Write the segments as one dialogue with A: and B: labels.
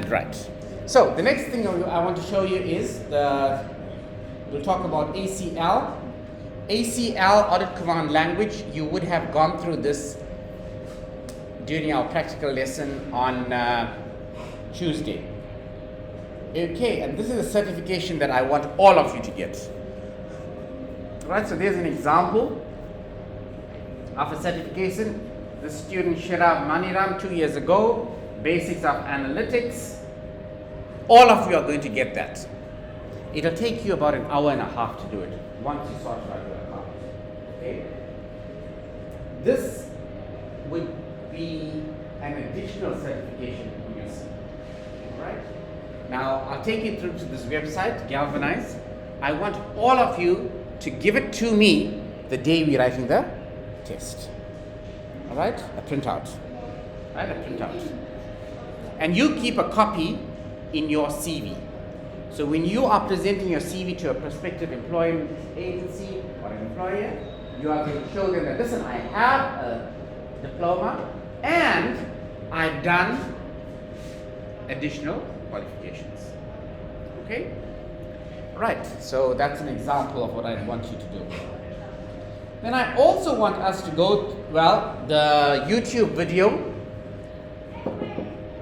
A: Right. So the next thing I want to show you is we'll talk about ACL. ACL, Audit Command Language. You would have gone through this during our practical lesson on Tuesday. Okay, and this is a certification that I want all of you to get. Right, so there's an example of a certification. The student Shirav Maniram 2 years ago, Basics of Analytics. All of you are going to get that. It'll take you about an hour and a half to do it, once you sort out your account. Okay? This would be an additional certification on your CV. Alright? Now, I'll take you through to this website, Galvanize. I want all of you to give it to me the day we're writing the test. Alright? A printout. Right? A printout. And you keep a copy in your CV. So when you are presenting your CV to a prospective employment agency or an employer, you are going to show them that, listen, I have a diploma and I've done additional qualifications. Okay? Right, so that's an example of what I want you to do. Then I also want us to go, the YouTube video,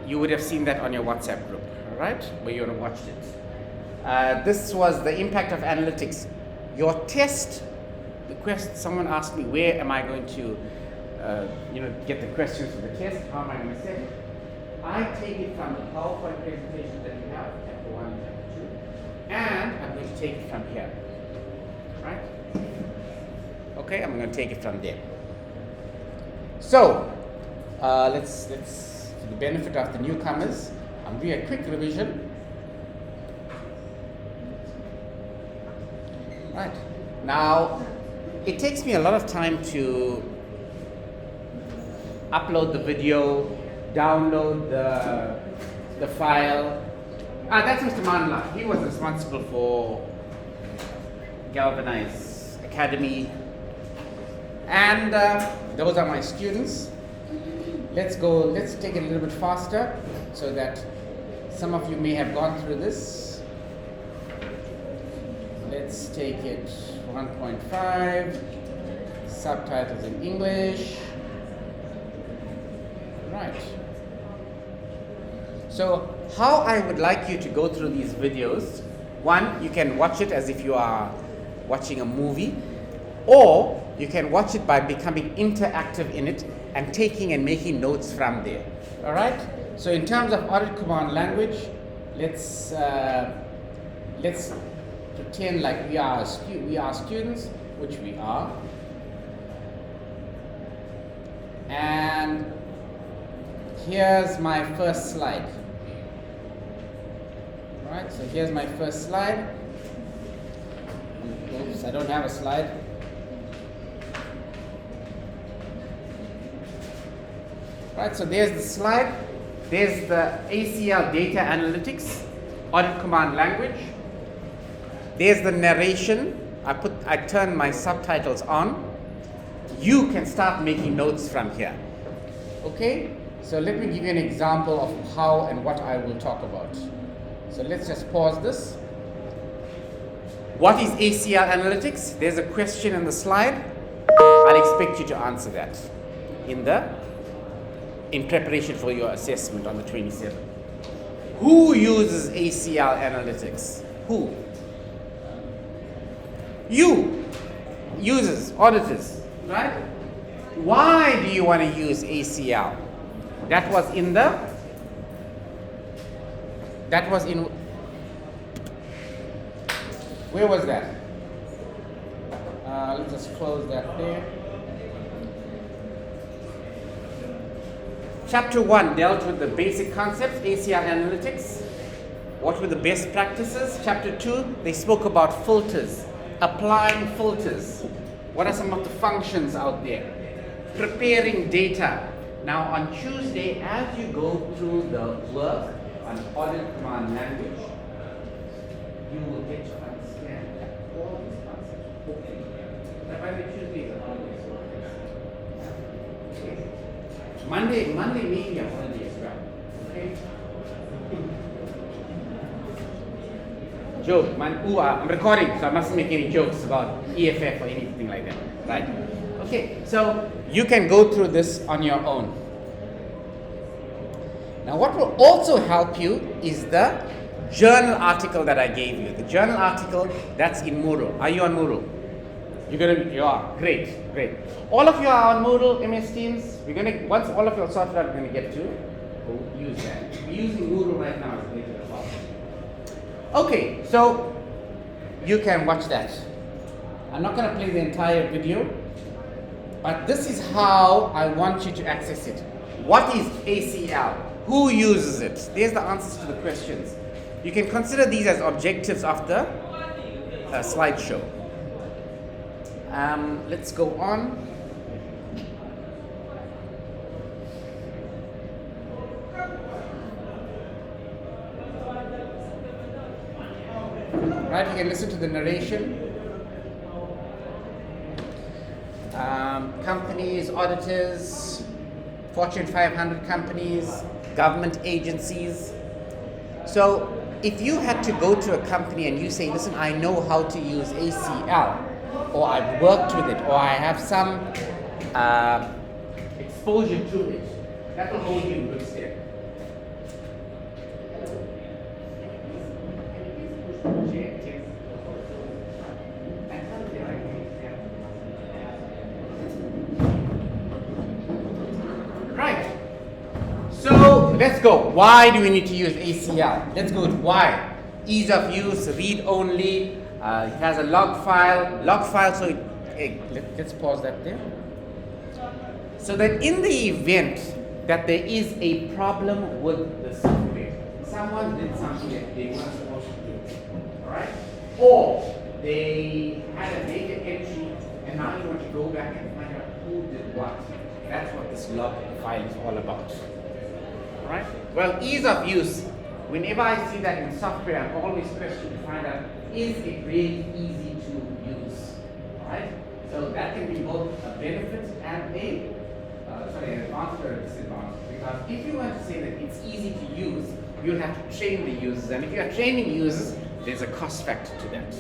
A: you would have seen that on your WhatsApp group, all right, where you would have watched it. This was the impact of analytics. Your test, someone asked me, where am I going to get the questions for the test? How am I going to set it? I take it from the PowerPoint presentation that we have, chapter 1 and chapter 2, and I'm going to take it from here, right? Okay, I'm going to take it from there. So, let's for the benefit of the newcomers, I'm doing a quick revision. Right. Now, it takes me a lot of time to upload the video, download the file. That's Mr. Manla. He was responsible for Galvanize Academy. And those are my students. Let's take it a little bit faster so that some of you may have gone through this. Let's take it 1.5, subtitles in English. Right. So how I would like you to go through these videos, one, you can watch it as if you are watching a movie, or you can watch it by becoming interactive in it and taking and making notes from there. All right? So in terms of Audit Command Language, let's pretend like we are students, which we are. And here's my first slide. All right? So here's my first slide. Oops, I don't have a slide. Right, so there's the slide, there's the ACL Data Analytics, Audit Command Language. There's the narration. I turn my subtitles on. You can start making notes from here. Okay? So let me give you an example of how and what I will talk about. So let's just pause this. What is ACL Analytics? There's a question in the slide. I'll expect you to answer that in preparation for your assessment on the 27th. Who uses ACL Analytics? Who? You. Users, auditors, right? Why do you want to use ACL? That was in where was that? Let's just close that there. Chapter 1 dealt with the basic concepts, ACL Analytics. What were the best practices? Chapter 2, they spoke about filters, applying filters. What are some of the functions out there? Preparing data. Now on Tuesday, as you go through the work on Audit Command Language, you will get to understand all these concepts. Okay. Now by the Tuesday is a holiday. Okay. Monday maybe a holiday as well. Okay? joke. I'm recording, so I mustn't make any jokes about EFF or anything like that, right? Okay, so you can go through this on your own. Now, what will also help you is the journal article that I gave you. The journal article that's in Moodle. Are you on Moodle? You are. Great. All of you are on Moodle, MS Teams. Once all of you are sorted out, we're gonna get to use that. We're using Moodle right now as a data repository. Okay, so you can watch that. I'm not gonna play the entire video, but this is how I want you to access it. What is ACL? Who uses it? There's the answers to the questions. You can consider these as objectives of the slideshow. Let's go on. Right, you can listen to the narration. Companies, auditors, Fortune 500 companies, government agencies. So if you had to go to a company and you say, listen, I know how to use ACL, or I've worked with it, or I have some exposure to it, that will hold you in good stead. Right. So let's go. Why do we need to use ACL? Let's go to why. Ease of use, read only. It has a log file. So let's pause that there. So that in the event that there is a problem with the software, someone did something that they weren't supposed to do, all right? Or they had a data entry, and now you want to go back and find out who did what. That's what this log file is all about. All right? Well, ease of use. Whenever I see that in software, I'm always questioning to find out, is it really easy to use? All right? So that can be both a benefit and an advantage or a disadvantage. Because if you want to say that it's easy to use, you'll have to train the users. And if you are training users, there's a cost factor to that.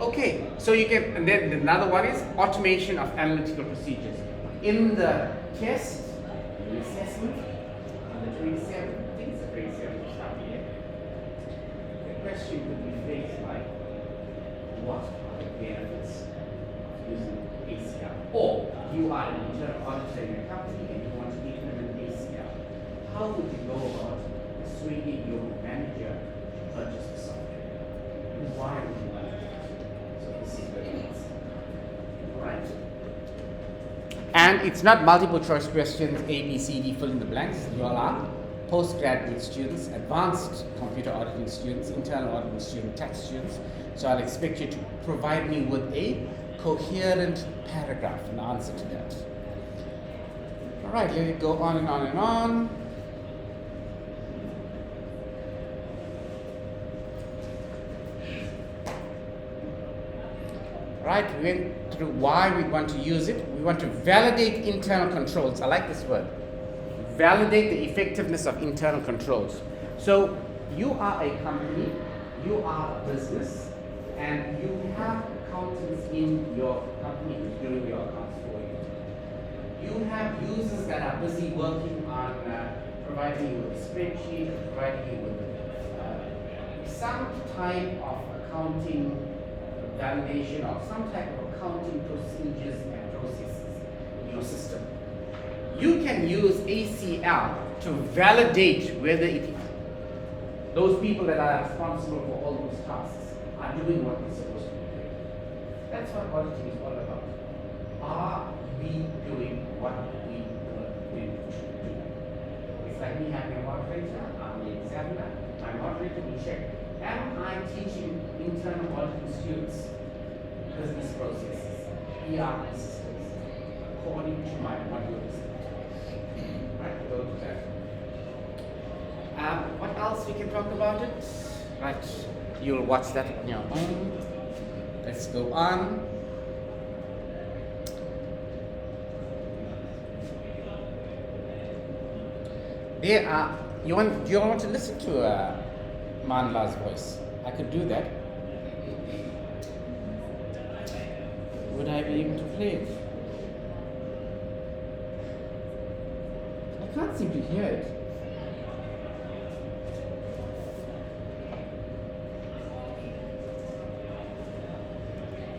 A: Okay, so you can, and then another one is automation of analytical procedures. In the test, the assessment, on the 27th, I think it's the 27th start here, the question could be phrased like, what are the benefits of using ACL? Or you are an internal auditor in a company and you want to implement ACL. How would you go about persuading your manager to purchase the software? And why would you want to do it? So this is what it is. All right? And it's not multiple choice questions, A, B, C, D, fill in the blanks. You all are postgraduate students, advanced computer auditing students, internal auditing students, tax students. So I'll expect you to provide me with a coherent paragraph in answer to that. All right, let it go on and on and on. Right, we went through why we want to use it. We want to validate internal controls. I like this word. Validate the effectiveness of internal controls. So you are a company, you are a business, and you have accountants in your company who's doing your accounts for you. You have users that are busy working on providing you with a spreadsheet, providing you with some type of accounting validation or some type of accounting procedures and processes in your system. You can use ACL to validate whether those people that are responsible for all those tasks are doing what they're supposed to be doing. That's what auditing is all about. Are we doing what we were meant to do? It's like me having a moderator, I'm the examiner, my moderator will check. Am I teaching internal auditing students business processes, ERP systems, according to my modules? Right, go to that. What else we can talk about it? Right, you'll watch that on your own. Let's go on. Do you want to listen to Manla's voice? I could do that. Would I be able to play it? I can't seem to hear it.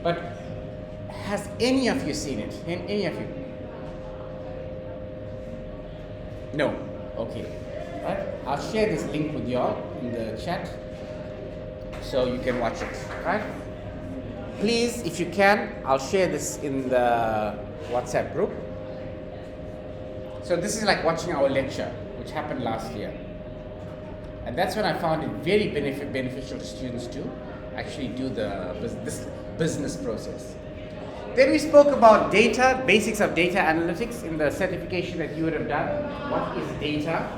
A: But has any of you seen it? Any of you? No. Okay. Right. I'll share this link with you all in the chat so you can watch it. Right. Please, if you can, I'll share this in the WhatsApp group. So this is like watching our lecture, which happened last year. And that's when I found it very beneficial to students to actually do this business process. Then we spoke about data, basics of data analytics in the certification that you would have done. What is data?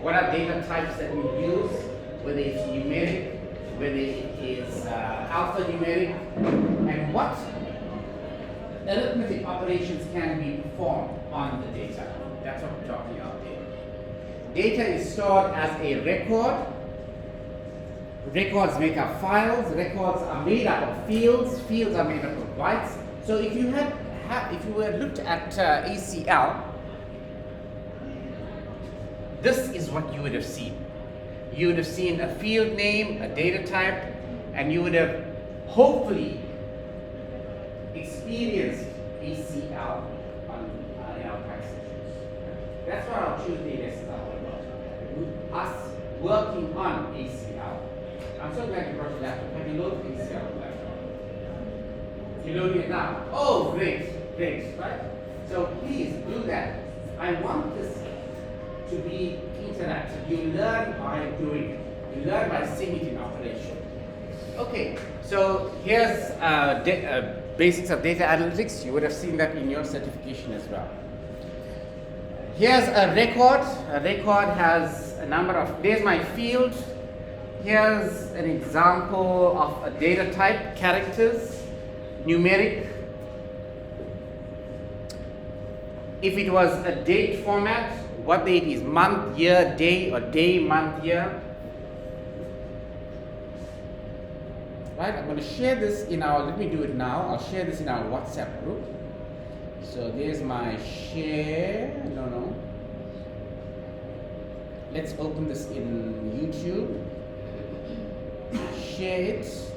A: What are data types that we use? Whether it's numeric, whether it is alphanumeric, and what arithmetic operations can be performed on the data. That's what we're talking about here. Data is stored as a record. Records make up files. Records are made up of fields. Fields are made up of bytes. So if you if you were looked at ACL, this is what you would have seen. You would have seen a field name, a data type, and you would have hopefully experienced ACL in our passages. That's what our Tuesday lessons are all about. Us working on ACL. I'm so glad you brought your laptop. Have you loaded ACL on the laptop? You're loading it now. Oh, great, right? So please do that. I want this to be interactive. You learn by doing it. You learn by seeing it in operation. Okay, so here's basics of data analytics. You would have seen that in your certification as well. Here's a record. A record has a number of, there's my field. Here's an example of a data type, characters, numeric. If it was a date format, what date is month, year, day, or day, month, year. Right, I'm going to share this in our, let me do it now. I'll share this in our WhatsApp group. So there's my share, no. Let's open this in YouTube. Share it.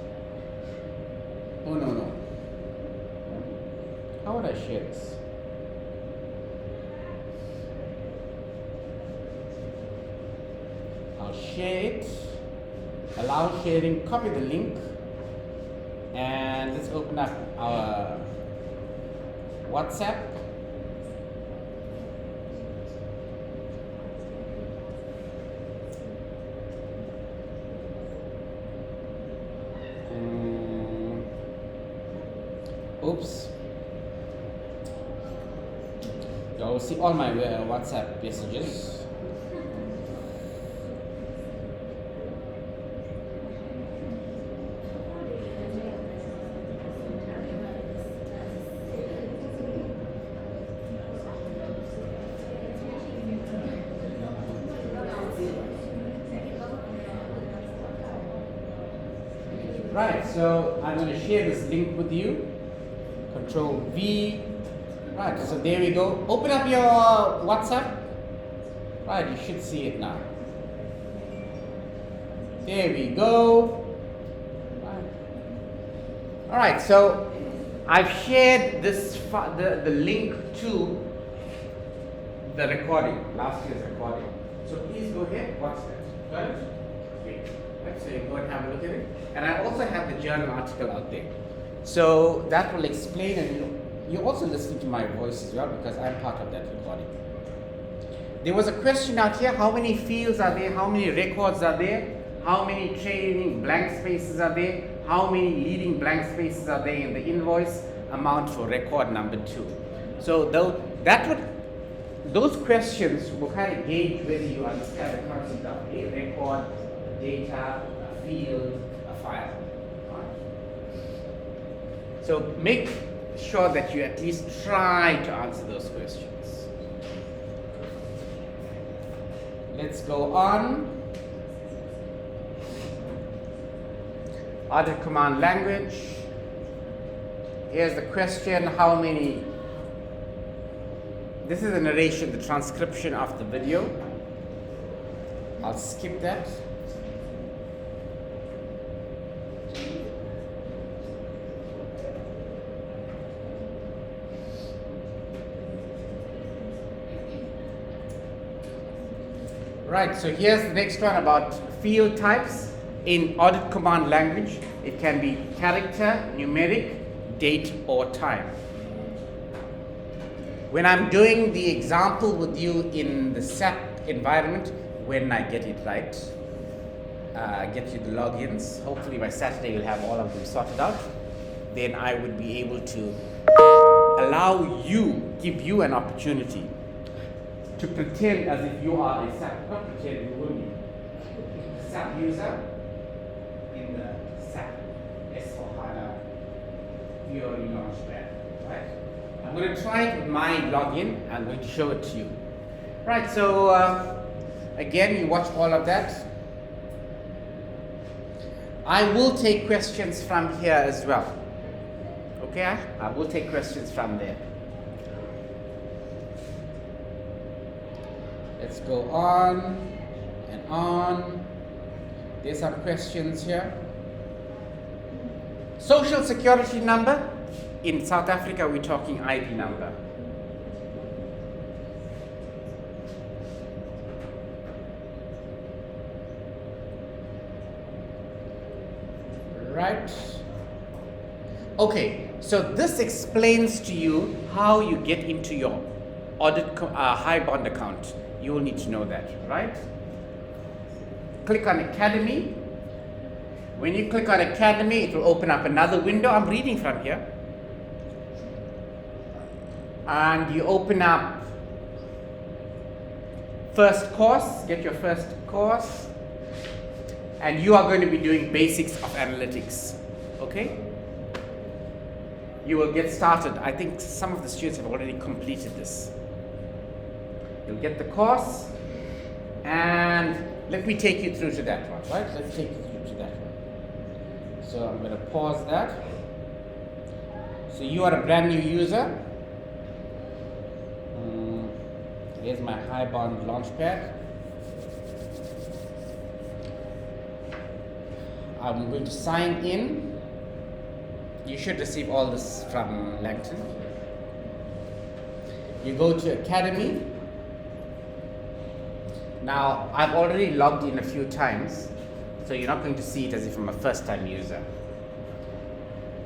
A: Oh, no. How would I share this? I'll share it. Allow sharing, copy the link. And let's open up our WhatsApp. Oops. You'll see all my WhatsApp messages. Right, so I'm going to share this link with you. Control V. Right, so there we go. Open up your WhatsApp. Right, you should see it now. There we go. Right. All right, so I've shared this the link to the recording, last year's recording. So please go ahead, watch that. Got it? Okay. Right, so you go and have a look at it. And I also have the journal article out there. So that will explain, and you're also listening to my voice as well because I'm part of that recording. There was a question out here, how many fields are there, how many records are there, how many trailing blank spaces are there, how many leading blank spaces are there in the invoice amount for record number 2. So those questions will kind of gauge whether you understand the concept of a record, data, a field, a file. So make sure that you at least try to answer those questions. Let's go on. Audit command language. Here's the question, how many? This is the narration, the transcription of the video. I'll skip that. Right, so here's the next one about field types in audit command language. It can be character, numeric, date, or time. When I'm doing the example with you in the SAP environment, when I get it right, get you the logins, hopefully by Saturday you'll have all of them sorted out, then I would be able to allow you, give you an opportunity to pretend as if you are a SAP, not pretend, you will be a SAP user in the SAP S/4HANA Fiori Launchpad, right? I'm going to try it with my login. I'm going to show it to you. Right, so again, you watch all of that. I will take questions from here as well. Okay, I will take questions from there. Let's go on and on. There's some questions here. Social security number. In South Africa, we're talking ID number. Right. Okay, so this explains to you how you get into your audit high bond account. You will need to know that, right? Click on Academy. When you click on Academy, it will open up another window. I'm reading from here. And you open up first course, get your first course, and you are going to be doing basics of analytics, okay? You will get started. I think some of the students have already completed this. You'll get the course, and let me take you through to that one, right? Let's take you through to that one. So I'm going to pause that. So you are a brand new user. Here's my high bond launchpad. I'm going to sign in. You should receive all this from Langton. You go to Academy. Now, I've already logged in a few times, so you're not going to see it as if I'm a first-time user.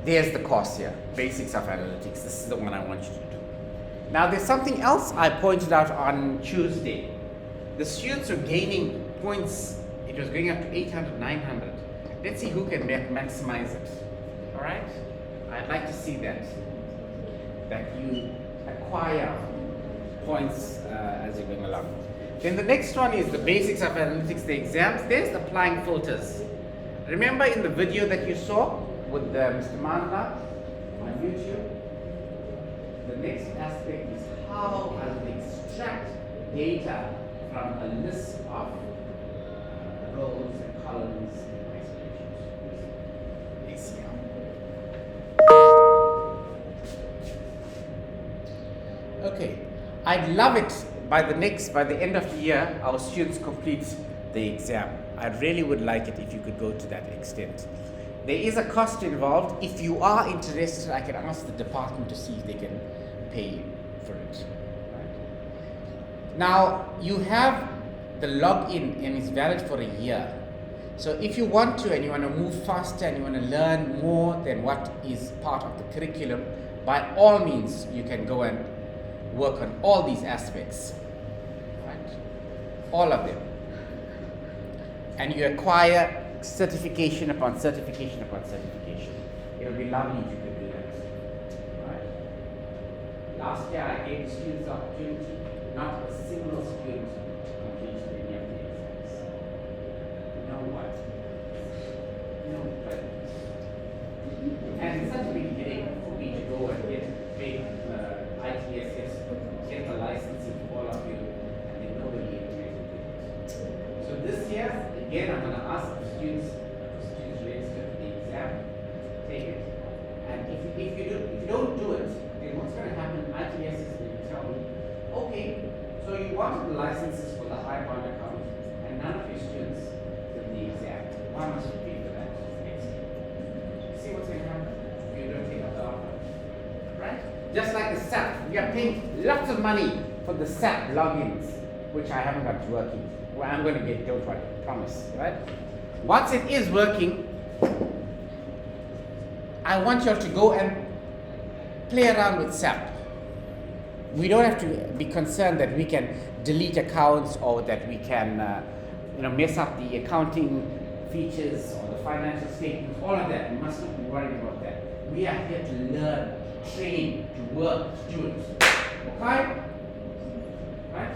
A: There's the course here, Basics of Analytics. This is the one I want you to do. Now, there's something else I pointed out on Tuesday. The students are gaining points. It was going up to 800, 900. Let's see who can maximize it. All right? I'd like to see that you acquire points as you're going along. Then the next one is the Basics of Analytics, the exams. There's applying filters. Remember in the video that you saw with Mr. Mandla on YouTube? The next aspect is how I will extract data from a list of rows and columns in my spreadsheet using ACL. Okay, I'd love it by the end of the year, our students complete the exam. I really would like it if you could go to that extent. There is a cost involved. If you are interested, I can ask the department to see if they can pay you for it. Right? Now, you have the login and it's valid for a year. So if you want to and you want to move faster and you want to learn more than what is part of the curriculum, by all means, you can go and work on all these aspects. Right? All of them. And you acquire certification upon certification upon certification. It'll be lovely if you could do that. Right? Last year I gave the students the opportunity, not a single student completed any of the exams. No one. No one. And it's such a big headache for me to go and get big ITSS, get the licensing for all of you, and then nobody implemented it. So this year, again, I'm going to ask the students registered for the exam take it. And if you don't do it, then what's going to happen? ITS is going to tell me, okay, so you wanted the licenses for the high bond account, and none of your students did the exam. Why must you pay for that next year? See what's going to happen if you don't take up the offer, right? Just like the SAP, we are paying lots of money for the SAP logins, which I haven't got working. Well, I'm going to get, don't worry, promise, right? Once it is working, I want you all to go and play around with SAP. We don't have to be concerned that we can delete accounts or that we can mess up the accounting features or the financial statements, all of that. We must not be worried about that. We are here to learn, train, to work, students. Okay? Right?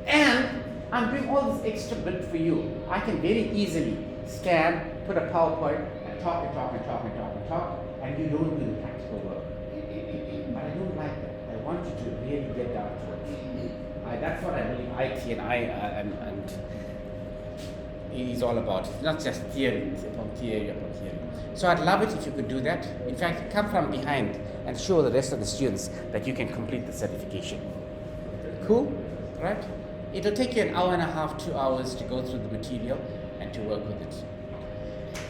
A: And I'm doing all this extra bit for you. I can very easily scan, put a PowerPoint, and talk, and you don't do the practical work. But I don't like that. I want you to really get down to it. That's what I believe IT and is all about. It's not just theory, upon theory upon theory. So I'd love it if you could do that. In fact, come from behind and show the rest of the students that you can complete the certification. Cool? Right? It'll take you an hour and a half, 2 hours to go through the material and to work with it.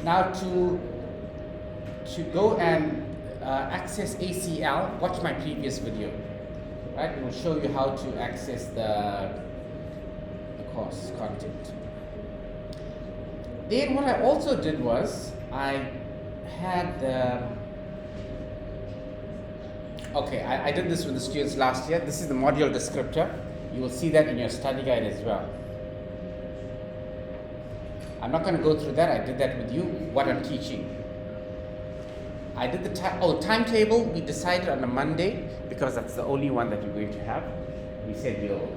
A: Now to go and access ACL, watch my previous video. Right? It will show you how to access the course content. Then what I also did was I had I did this with the students last year. This is the module descriptor. You will see that in your study guide as well. I'm not going to go through that. I did that with you, what I'm teaching. I did the timetable. We decided on a Monday because that's the only one that we're going to have. We said we'll.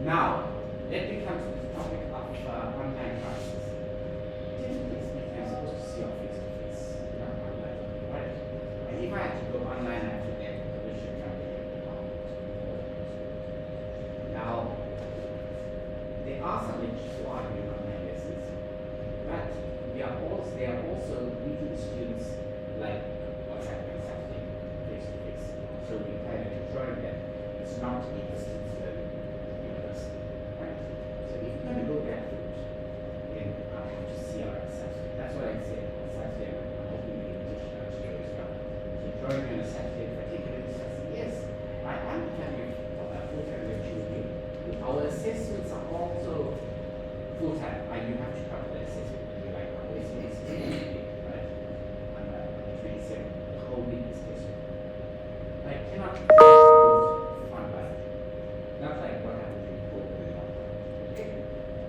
A: Now, let me come to the topic of online classes. I'm supposed to see our face-to-face, not online, right? And if I had to go online, I have to get permission from the department. Now, there are some lecturers who are doing online lessons, but they are also meeting students like what's happening Saturday, face-to-face. So we kind of enjoy that. It's not a distance learning university, right? So if you're going to go that route, then I have to see our Saturday. That's what I said on Saturday. I'm hoping the invitation out to you as well. So join me on a Saturday. If I take it into Saturday, yes, I am becoming a full-time lecturer with you. Our assessments are also full-time. You have to cover the assessment. You're like, it's right? On the 27th, the whole week is tested. I cannot online. Not like what happened before. Okay?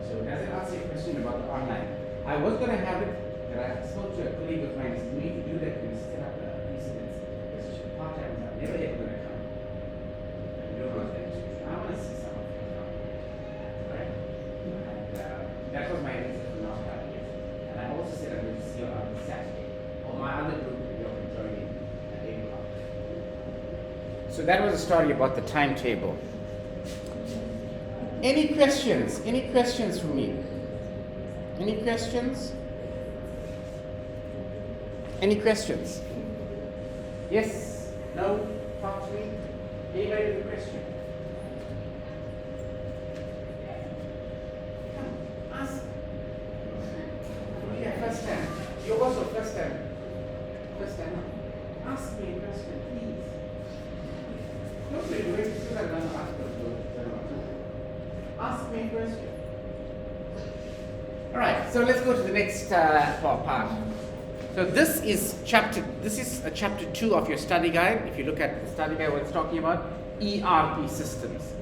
A: So does it answer your question about the online? I was going to have it, but I spoke to a colleague of mine. We need to do that. We set up a precedence. Because part-time are never ever going to come. You don't know that. I want to see some of them now. Right? And that was my reason for not having it. And I also said I'm going to see you on Saturday. Or my other group will be able to join in at 8 o'clock. So that was a story about the timetable. Any questions? Any questions for me? Any questions? Any questions? Yes? No? Talk to me? Anybody with a question? Come, ask. Yeah, first time. You're also first time. First time. Ask me a question, please. Don't be wait till I'm going to ask you. Ask me a question. All right, so let's go to the next part. So this is chapter 2 of your study guide. If you look at the study guide, what it's talking about, ERP systems.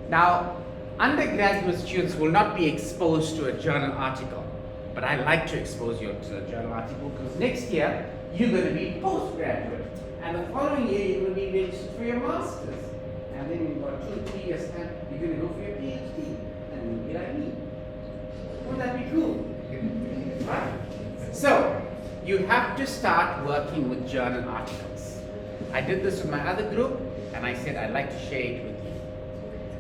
A: Now, undergraduate students will not be exposed to a journal article, but I like to expose you to a journal article because next year you're going to be postgraduate, and the following year you're going to be registered for your master's, and then in about 2-3 years time you're going to go for your PhD, and you'll be like me. Wouldn't that be cool? Right? So, you have to start working with journal articles. I did this with my other group, and I said I'd like to share it with you.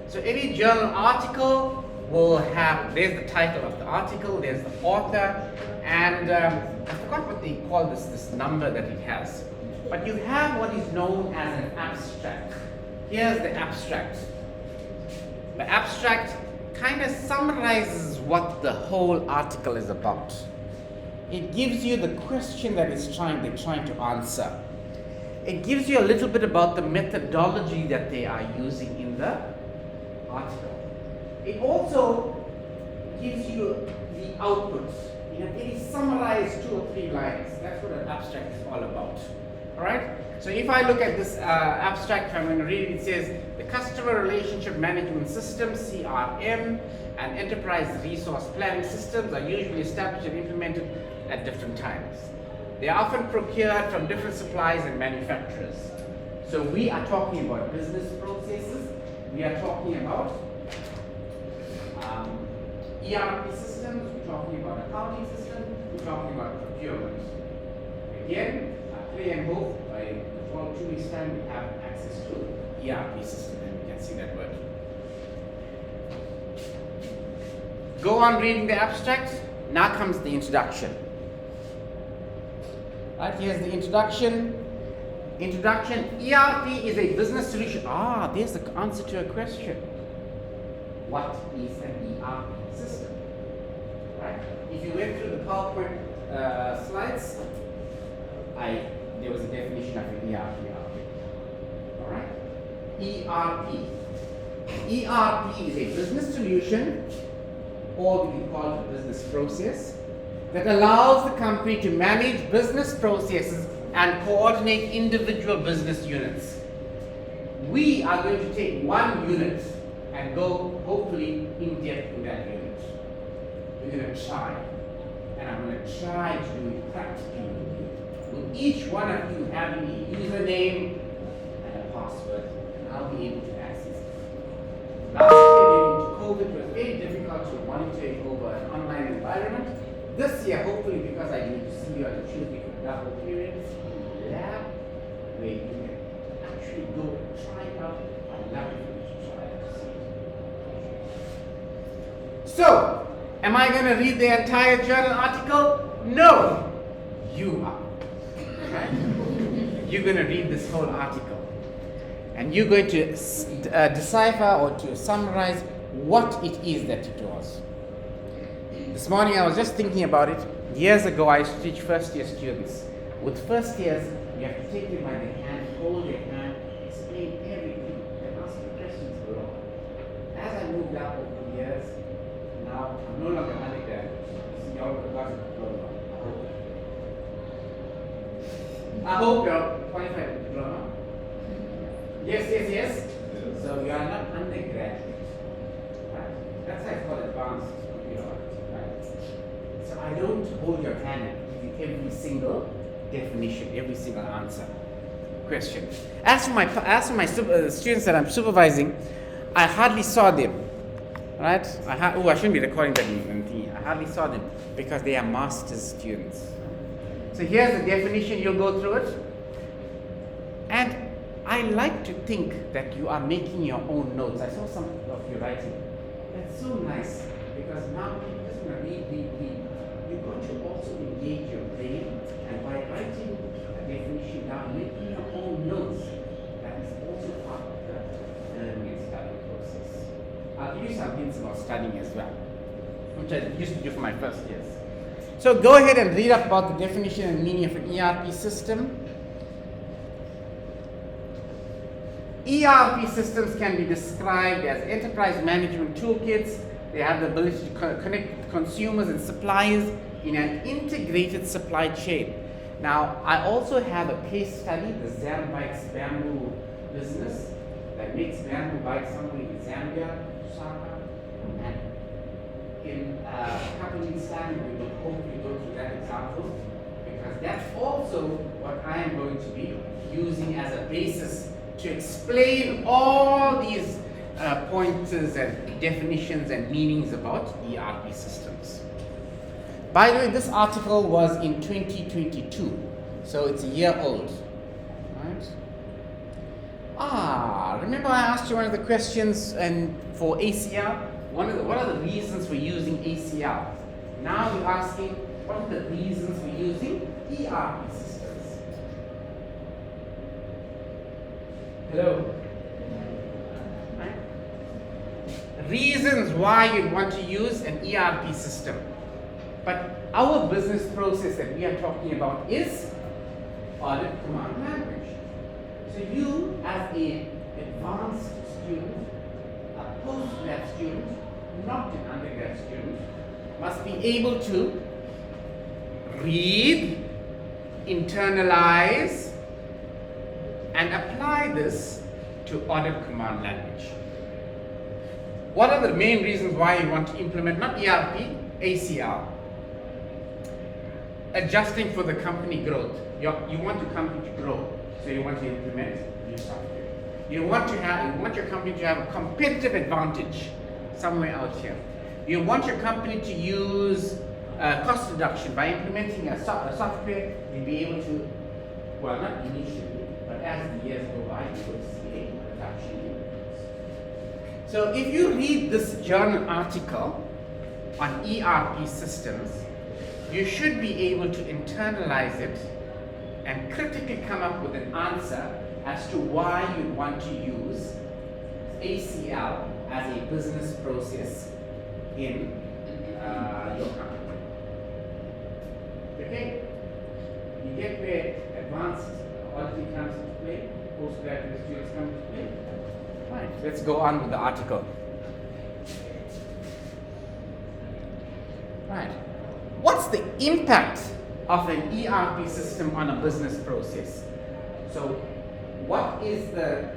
A: So any journal article will have, there's the title of the article, there's the author, and I forgot what they call this number that it has. But you have what is known as an abstract. Here's the abstract. The abstract kind of summarizes what the whole article is about. It gives you the question that they're trying to answer. It gives you a little bit about the methodology that they are using in the article. It also gives you the outputs in a very summarized 2 or 3 lines. That's what an abstract is all about. All right? So if I look at this abstract, I'm going to read it. It says, the Customer Relationship Management System, CRM, and Enterprise Resource Planning Systems are usually established and implemented at different times. They are often procured from different suppliers and manufacturers. So we are talking about business processes. We are talking about ERP systems. We're talking about accounting systems. We're talking about procurement. Again, I pray and hope by the fall 2 weeks time we have access to ERP system and we can see that word. Go on reading the abstract. Now comes the introduction. Right, here's the introduction. Introduction, ERP is a business solution. There's the answer to a question. What is an ERP system? Right? If you went through the PowerPoint slides, there was a definition of an ERP. All right? ERP. ERP is a business solution, or we can call it a business process, that allows the company to manage business processes and coordinate individual business units. We are going to take one unit and go hopefully in depth in that unit. We're going to try, and I'm going to try to do it practically with each one of you having a username and a password, and I'll be able to access it. Last year during COVID, it was very difficult to monitor it over an online environment. This year, hopefully, because I need to see you on a Tuesday for double periods in the lab, where you can actually go and try it out. I'd love for you to try it. So, am I going to read the entire journal article? No, you are. Right? You're going to read this whole article, and you're going to decipher or to summarize what it is that it was. This morning I was just thinking about it. Years ago I used to teach first year students. With first years, you have to take them by the hand, hold their hand, explain everything, and ask the questions below. As I moved up over the years, now I'm no longer undergraduate. See, y'all got a diploma. I hope you're qualified with diploma. Yes. So you are not undergraduate. Right? That's why it's called advanced. So I don't hold your hand and give you every single definition, every single answer, question. As for my students that I'm supervising, I hardly saw them. Right? I shouldn't be recording that thing. I hardly saw them because they are master's students. So here's the definition. You'll go through it, and I like to think that you are making your own notes. I saw some of you writing. That's so nice because now you're just going to read. You're going to also engage your brain, and by writing a definition down, making your own notes, that is also part of the learning and studying process. I'll give you some hints about studying as well, which I used to do for my first years. So go ahead and read up about the definition and meaning of an ERP system. ERP systems can be described as enterprise management toolkits. They have the ability to connect consumers and suppliers in an integrated supply chain. Now, I also have a case study, the Zambikes bamboo business that makes bamboo bikes somewhere in Zambia, Lusaka, and in a couple of weeks' time we will hopefully go through that example, because that's also what I am going to be using as a basis to explain all these pointers and definitions and meanings about ERP systems. By the way, this article was in 2022, so it's a year old. Right? Remember I asked you one of the questions and for ACR, what are the reasons for using ACL? Now you're asking, what are the reasons for using ERP systems? Hello? Right? Reasons why you'd want to use an ERP system. But our business process that we are talking about is audit command language. So you, as an advanced student, a post-grad student, not an undergrad student, must be able to read, internalize, and apply this to audit command language. What are the main reasons why you want to implement, not ERP, ACL? Adjusting for the company growth. You want your company to grow, so you want to implement new software. You want your company to have a competitive advantage somewhere out here. You want your company to use cost reduction by implementing a software. You'll be able to, well, not initially, but as the years go by, you will see a reduction in costs. So if you read this journal article on ERP systems, you should be able to internalize it and critically come up with an answer as to why you want to use ACL as a business process in your company. Okay? You get where advanced auditing comes into play, postgraduate students come into play. Right, let's go on with the article. Right. What's the impact of an ERP system on a business process? So, what is the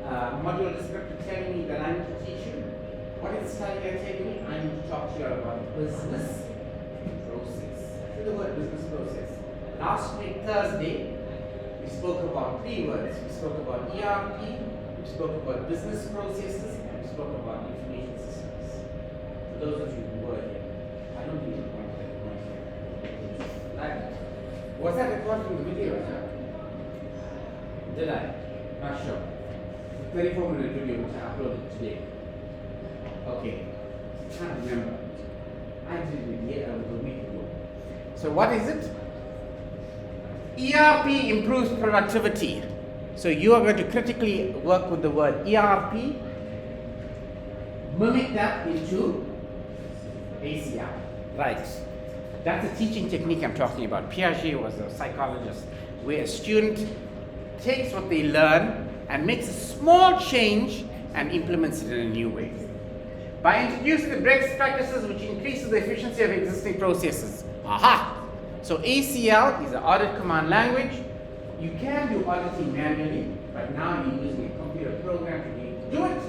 A: module descriptor telling me that I need to teach you? What is the study guide telling me? I need to talk to you about business process. See the word business process. Last week, Thursday, we spoke about 3 words. We spoke about ERP, we spoke about business processes, and we spoke about information systems. For those of you who were here, I don't think you want that point here. Right? Was that recorded in the video? Did I? Not sure. The 34-minute video which I uploaded today. Okay. I can't remember. I did it a week ago. So what is it? ERP improves productivity. So you are going to critically work with the word ERP, mimic that into ACL. Right. That's the teaching technique I'm talking about. Piaget was a psychologist where a student takes what they learn and makes a small change and implements it in a new way. By introducing the best practices which increases the efficiency of existing processes. Aha! So ACL is an audit command language. You can do auditing manually, but now you're using a computer program to be able to do it.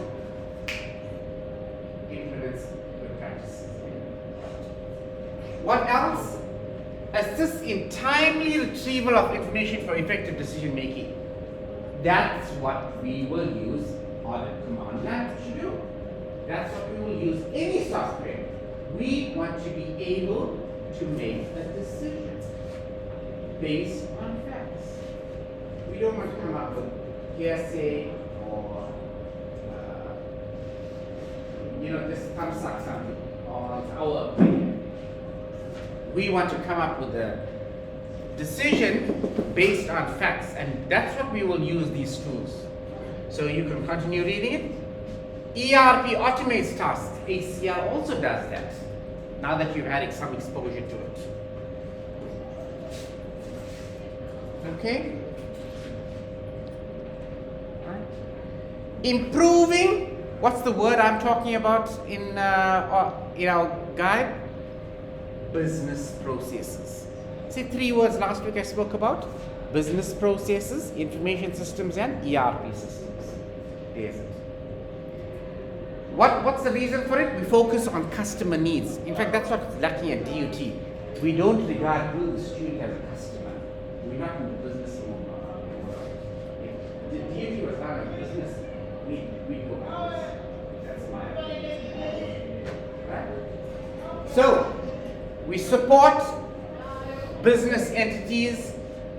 A: Implements good practices. What else? Assists in timely retrieval of information for effective decision making. That's what we will use audit command language to do. That's what we will use any software. We want to be able to make a decision based on facts. We don't want to come up with hearsay or this thumbs up something or our opinion. We want to come up with a decision based on facts, and that's what we will use these tools. So you can continue reading it. ERP automates tasks. ACL also does that, now that you've had some exposure to it. Okay? Right. Improving, what's the word I'm talking about in our guide? Business processes. See 3 words last week I spoke about? Business processes, information systems, and ERP systems. There's it. What's the reason for it? We focus on customer needs. In fact, that's what's lacking at DUT. We don't regard you, the student, as a customer. We're not in the business anymore. If the DUT was not in business, we'd go out. That's my opinion. Right? So, we support business entities.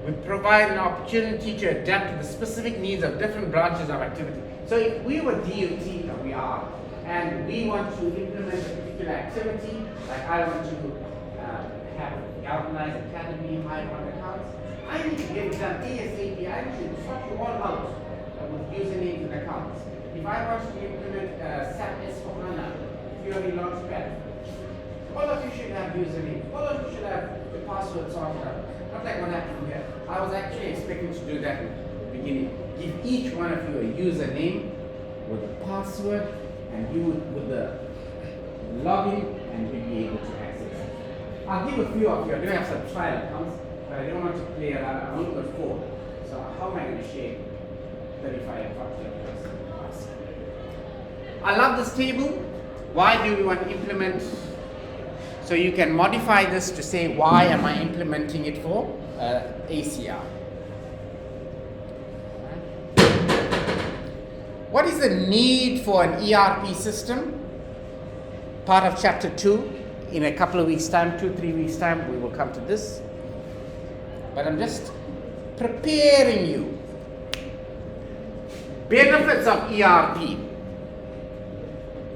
A: We provide an opportunity to adapt to the specific needs of different branches of activity. So if we were DUT, and we are, and we want to implement a particular activity, like I want to have galvanized academy, high on accounts, I need to get it done ASAP. I need to sort you all out with usernames and accounts. If I want to implement SAP S4HANA, Theory Launchpad, all of you should have usernames. All of you should have the password sorted out. Not like what happened here. I was actually expecting to do that in the beginning. Give each one of you a username with a password, and you would, with the login, and you'll be able to access it. I'll give a few of you. I do have some trial accounts, but I don't want to play around. I only got 4. So how am I going to share 35 and 40 plus? I love this table. Why do we want to implement? So you can modify this to say, why am I implementing it for ACR? What is the need for an ERP system? Part of chapter 2. In a couple of weeks' time, 2-3 weeks' time, we will come to this. But I'm just preparing you. Benefits of ERP.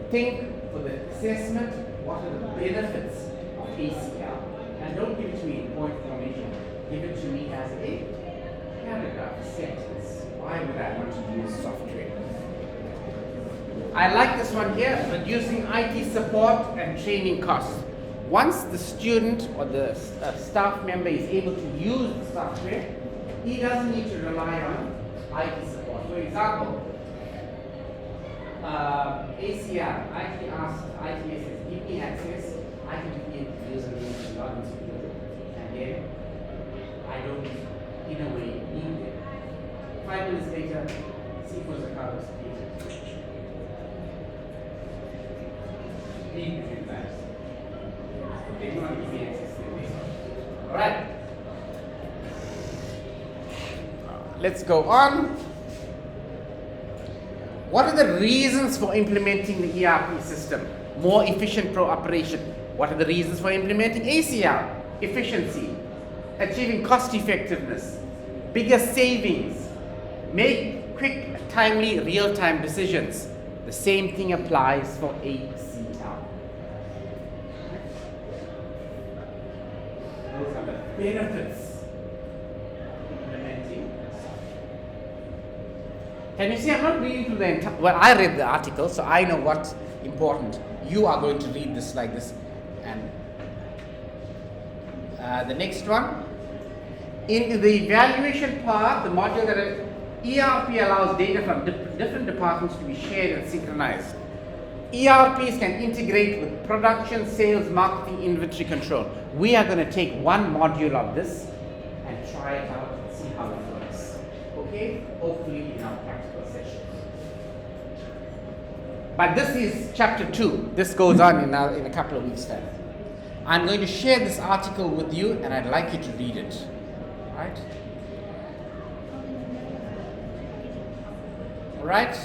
A: Think for the assessment, what are the benefits of ACR? And don't give it to me in point formation. Give it to me as a paragraph, a sentence. Why would I want to use software? I like this one here, reducing IT support and training costs. Once the student or the staff member is able to use the software, he doesn't need to rely on IT support. For example, ACR, IT asked ITSS, give me access, I can begin username and login security, and then I don't, in a way, need it. 5 minutes later, SQL's account is created. Read between times. They do not give me access to this. Alright. Let's go on. What are the reasons for implementing the ERP system? More efficient pro operation. What are the reasons for implementing ACR? Efficiency. Achieving cost effectiveness. Bigger savings. Make quick, timely, real-time decisions. The same thing applies for ACR. Those are the benefits. Can you see, I'm not reading through the entire, well, I read the article, so I know what's important. You are going to read this like this. And the next one, in the evaluation part, the module that ERP allows data from different departments to be shared and synchronized. ERPs can integrate with production, sales, marketing, inventory control. We are going to take one module of this and try it out and see how it works. Okay? Hopefully in our practical session. But this is chapter 2. This goes on in a couple of weeks' time. I'm going to share this article with you, and I'd like you to read it. Right? Right?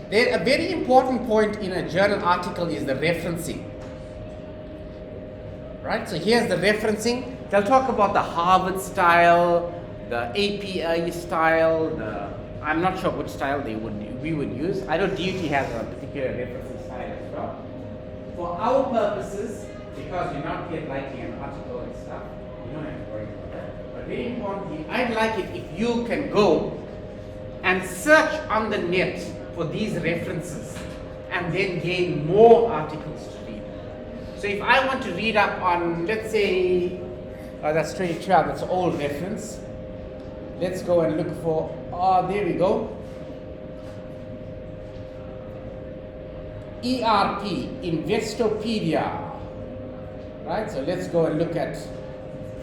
A: A very important point in a journal article is the referencing. Right? So here's the referencing. They'll talk about the Harvard style, the API style, I'm not sure which style we would use. I know DUT has a particular referencing style as well. For our purposes, because you're not yet writing an article and stuff, you don't have to worry about that. But very importantly, I'd like it if you can go and search on the net for these references and then gain more articles to read. So if I want to read up on, let's say, that's 2012, that's an old reference. Let's go and look for, there we go. ERP, Investopedia. Right, so let's go and look at,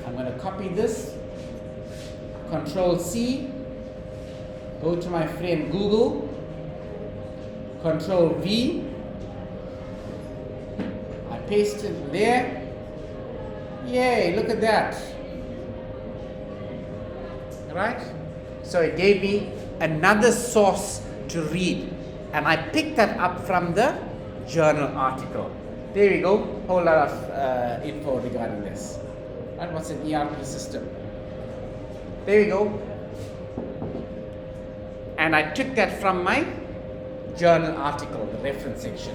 A: I'm going to copy this, Control C, go to my friend Google, Control V, I paste it there, yay, look at that. Right? So it gave me another source to read, and I picked that up from the journal article. There we go, whole lot of info regarding this. Right? What's an ERP system? There we go. And I took that from my journal article, the reference section.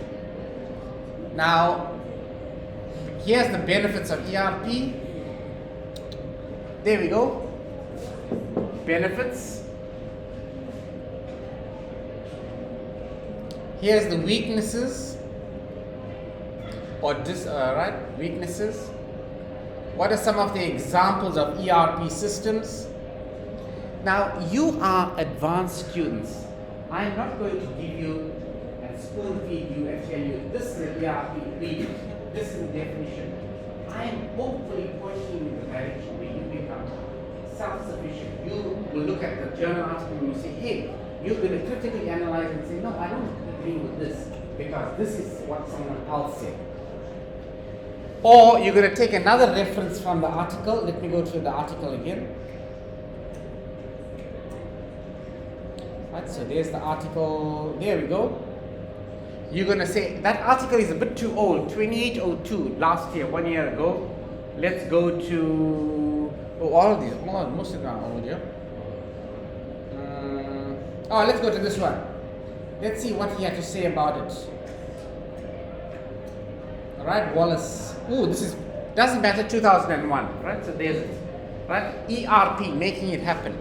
A: Now, here's the benefits of ERP. There we go. Benefits. Here's the weaknesses, or weaknesses. What are some of the examples of ERP systems? Now, you are advanced students. I'm not going to give you and spoon feed you and tell you this is an ERP, read it, this is the definition. I am hopefully pointing you in the direction where you become self-sufficient. You will look at the journal article and you say, hey, you're going to critically analyze and say, no, I don't agree with this because this is what someone else said. Or you're going to take another reference from the article. Let me go to the article again. Right, so there's the article. There we go. You're going to say, that article is a bit too old, 2802, last year, 1 year ago. Let's go to, all of these, most of them are old, yeah? Let's go to this one. Let's see what he had to say about it. All right, Wallace. Doesn't matter, 2001, right? So there's it, right? ERP, making it happen.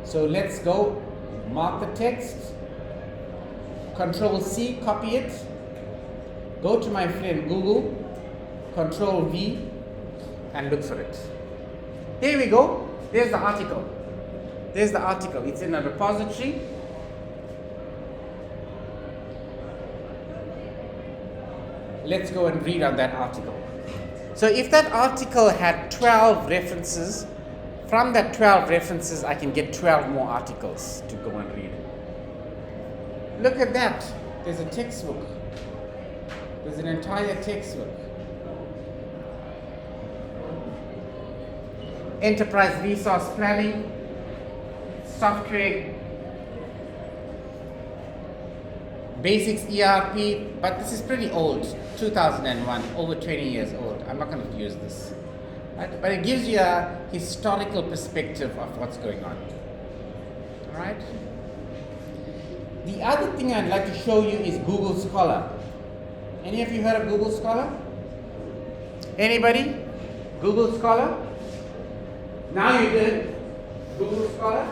A: So let's go, mark the text, Control C, copy it, go to my friend Google, Control V, and look for it. There we go. There's the article. There's the article. It's in a repository. Let's go and read on that article. So if that article had 12 references, from that 12 references, I can get 12 more articles to go and read. Look at that. There's a textbook. There's an entire textbook. Enterprise resource planning, software, basics ERP, but this is pretty old, 2001, over 20 years old. I'm not going to use this. Right? But it gives you a historical perspective of what's going on. All right? The other thing I'd like to show you is Google Scholar. Any of you heard of Google Scholar? Anybody? Google Scholar? Now you did. Google Scholar.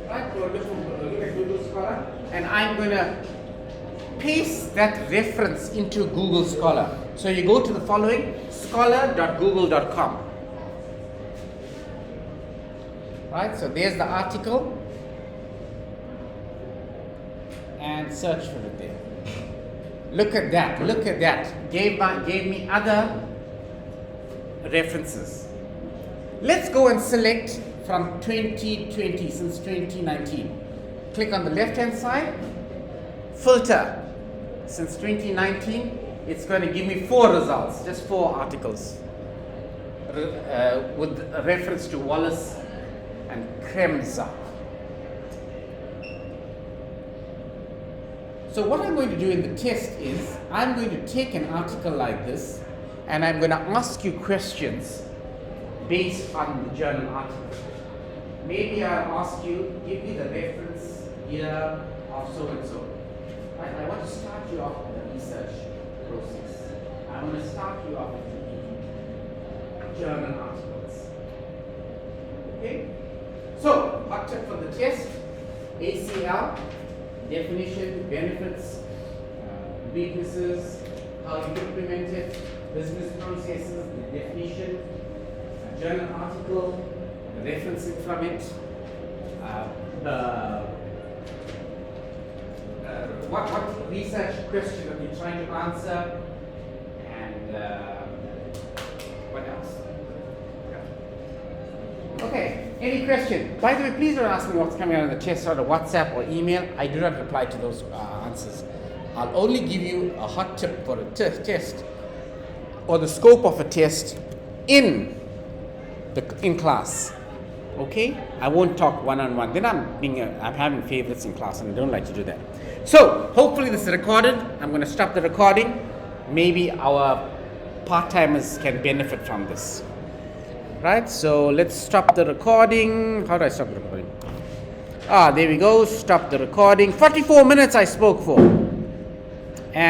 A: Right? Go look at Google Scholar. And I'm going to paste that reference into Google Scholar. So you go to the following, scholar.google.com. Right? So there's the article. And search for it there. Look at that, look at that. Gave me other references. Let's go and select from 2020, since 2019. Click on the left hand side, filter. Since 2019, it's going to give me 4 results, just 4 articles with a reference to Wallace and Kremza. So what I'm going to do in the test is, I'm going to take an article like this and I'm going to ask you questions based on the journal article. Maybe I'll ask you, give me the reference year of so and so. Right? I want to start you off with the research process. I want to start you off with the journal articles. Okay? So, hot tip for the test, ACL. Definition, benefits, weaknesses, how you implement it, business processes, the definition, a journal article, the referencing from it, what research question are you trying to answer, and what else? Okay, any question? By the way, please don't ask me what's coming out of the test or the WhatsApp or email. I do not reply to those answers. I'll only give you a hot tip for a test or the scope of a test in class. Okay? I won't talk one-on-one. Then I'm having favorites in class and I don't like to do that. So, hopefully this is recorded. I'm going to stop the recording. Maybe our part-timers can benefit from this. Right, so let's stop the recording. How do I stop the recording? There we go. Stop the recording. 44 minutes I spoke for.